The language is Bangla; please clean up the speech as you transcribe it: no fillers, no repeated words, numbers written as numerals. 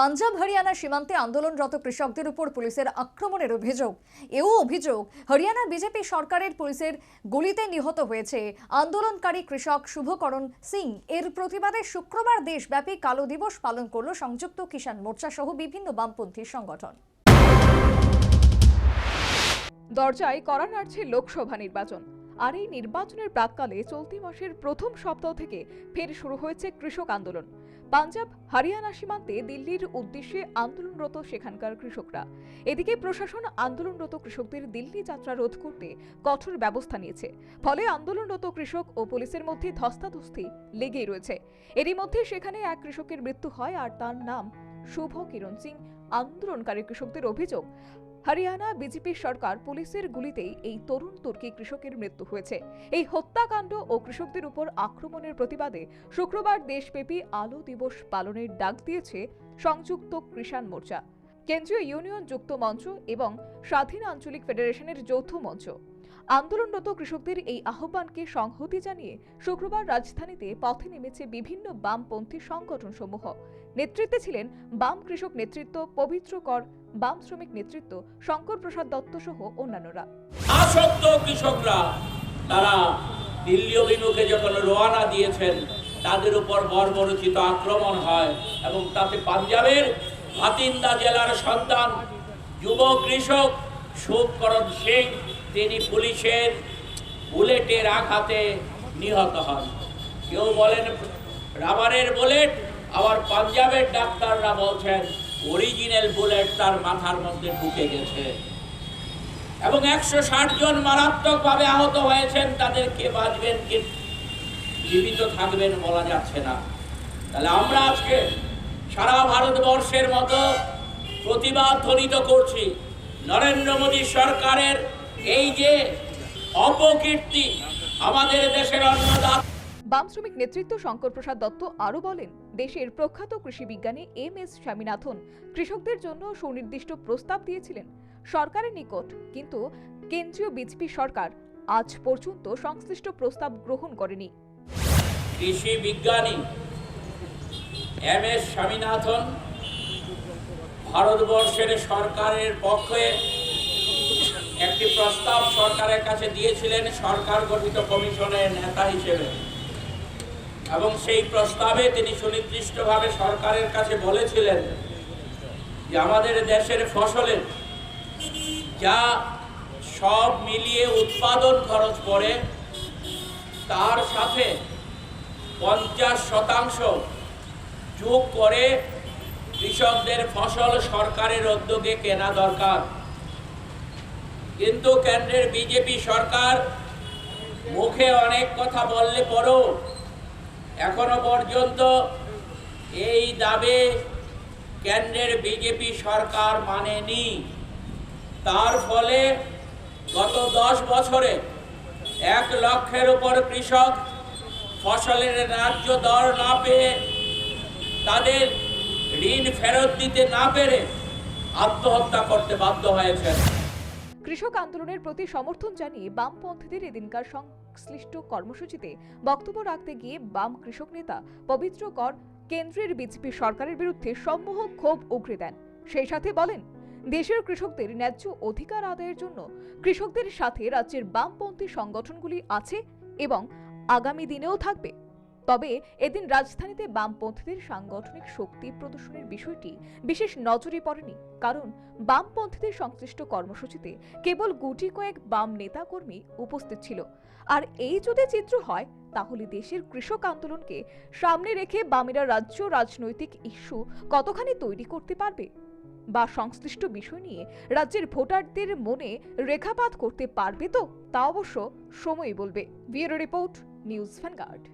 পাঞ্জাব হরিয়ানা সীমান্তে আন্দোলনরত কৃষকদের উপর পুলিশের আক্রমণের অভিযোগ। এও অভিযোগ হরিয়ানা বিজেপি সরকারের পুলিশের গুলিতে নিহত হয়েছে আন্দোলনকারী কৃষক শুভকরণ সিং। এর প্রতিবাদে শুক্রবার দেশব্যাপী কালো দিবস পালন করল সংযুক্ত কিষাণ মোর্চা সহ বিভিন্ন বামপন্থী সংগঠন। দরজায় কড়া নাড়ছে লোকসভা নির্বাচন। আর এই নির্বাচনের প্রাক্কালে চলতি মাসের প্রথম সপ্তাহ থেকে ফের শুরু হয়েছে কৃষক আন্দোলন। পাঞ্জাব হরিয়ানা সীমান্তে দিল্লির উদ্দেশ্যে আন্দোলনরত সেখানকার কৃষকরা। এদিকে প্রশাসন আন্দোলনরত কৃষকদের দিল্লি যাত্রা রোধ করতে কঠোর ব্যবস্থা নিয়েছে। ফলে আন্দোলনরত কৃষক ও পুলিশের মধ্যে ধস্তাধস্তি লেগেই রয়েছে। এরই মধ্যে সেখানে এক কৃষকের মৃত্যু হয়, আর তার নাম শুভকিরণ সিং। আন্দোলনকারী কৃষকদের অভিযোগ, হরিয়ানা বিজেপি সরকার পুলিশের গুলিতেই এই তরুণ তুর্কি কৃষকের মৃত্যু হয়েছে। এই হত্যাকাণ্ড ও কৃষকদের উপর আক্রমণের প্রতিবাদে শুক্রবার দেশব্যাপী আলো দিবস পালনের ডাক দিয়েছে সংযুক্ত কিষাণ মোর্চা, কেন্দ্রীয় ইউনিয়ন যুক্ত মঞ্চ এবং স্বাধীন আঞ্চলিক ফেডারেশনের যৌথ মঞ্চ। আন্দোলনরত কৃষকদের এই আহ্বানকে সংহতি জানিয়ে শুক্রবার রাজধানীতে পথে নেমেছে বিভিন্ন বামপন্থী সংগঠন সমূহ। নেতৃত্বে ছিলেন বাম কৃষক নেতৃত্ব, পবিত্র কর বাম শ্রমিক নেতৃত্ব, শঙ্কর প্রসাদ দত্ত সহ অন্যান্যরা। আসক্ত কৃষকরা তারা দিল্লি অভিমুখে যখন রওনা দিয়েছেন, তাদের উপর বর্বরচিত আক্রমণ হয় এবং তাতে পাঞ্জাবের ভাতিন্দা জেলার সন্তান যুব কৃষক শুভকরণ সিং তিনি পুলিশের বুলেটের আঘাতে নিহত হন। কেউ বলেন রাবারের বুলেট, আবার পাঞ্জাবের ডাক্তাররা বলছেন অরিজিনাল বুলেট তার মাথার মধ্যে ঢুকে গেছে এবং 160 জন মারাত্মকভাবে আহত হয়েছেন। তাদের কে বাঁচবেন কে জীবিত থাকবেন বলা যাচ্ছে না। তাহলে আমরা আজকে সারা ভারতবর্ষের মতো প্রতিবাদ ধ্বনিত করছি নরেন্দ্র মোদী সরকারের এই যে অপকীর্তি আমাদের দেশের অন্নদাতা। বাম শ্রমিক নেতৃত্ব শঙ্কর প্রসাদ দত্ত আরও বলেন, দেশের প্রখ্যাত কৃষি বিজ্ঞানী MS স্বামীনাথন কৃষকদের জন্য সুনির্দিষ্ট প্রস্তাব দিয়েছিলেন সরকারের নিকট, কিন্তু কেন্দ্রীয় বিজেপি সরকার আজ পর্যন্ত সংশ্লিষ্ট প্রস্তাব গ্রহণ করেনি। কৃষি বিজ্ঞানী MS স্বামীনাথন ভারতবর্ষের সরকারের পক্ষে একটি প্রস্তাব সরকারের কাছে দিয়েছিলেন সরকার গঠিত কমিশনের নেতা হিসেবে, এবং সেই প্রস্তাবে তিনি সুনির্দিষ্টভাবে সরকারের কাছে বলেছিলেন যে আমাদের দেশের ফসলের যা সব মিলিয়ে উৎপাদন খরচ পড়ে তার সাথে 50% যোগ করে কৃষকদের ফসল সরকারের উদ্যোগে কেনা দরকার। কিন্তু কেন্দ্রের বিজেপি সরকার মুখে অনেক কথা বললে পরেও এখনো পর্যন্ত এই দাবি কেন্দ্রের বিজেপি সরকার মানেনি। তার ফলে গত 10 বছরে 1 লক্ষের উপর কৃষক ফসলের ন্যায্য দর না পেয়ে, তাদের ঋণ ফেরত দিতে না পেরে আত্মহত্যা করতে বাধ্য হয়েছে। কৃষক আন্দোলনের প্রতি সমর্থন জানিয়ে বামপন্থীদের এদিনকার সংশ্লিষ্ট কর্মসূচিতে বক্তব্য রাখতে গিয়ে বাম কৃষক নেতা পবিত্র কর কেন্দ্রের বিজেপি সরকারের বিরুদ্ধে সম্মোহ ক্ষোভ উগরে দেন। সেই সাথে বলেন, দেশের কৃষকদের ন্যায্য অধিকার আদায়ের জন্য কৃষকদের সাথে রাজ্যের বামপন্থী সংগঠনগুলি আছে এবং আগামী দিনেও থাকবে। তবে এদিন রাজধানীতে বামপন্থীদের সাংগঠনিক শক্তি প্রদর্শনের বিষয়টি বিশেষ নজরে পড়েনি, কারণ বামপন্থীদের সংশ্লিষ্ট কর্মসূচিতে কেবল গুটি কয়েক বাম নেতা কর্মী উপস্থিত ছিল। আর এই যদি চিত্র হয়, তাহলে দেশের কৃষক আন্দোলনকে সামনে রেখে বামেরা রাজ্য রাজনৈতিক ইস্যু কতখানি তৈরি করতে পারবে বা সংশ্লিষ্ট বিষয় নিয়ে রাজ্যের ভোটারদের মনে রেখাপাত করতে পারবে, তো তা অবশ্য সময়ই বলবে। Bureau report, news vanguard.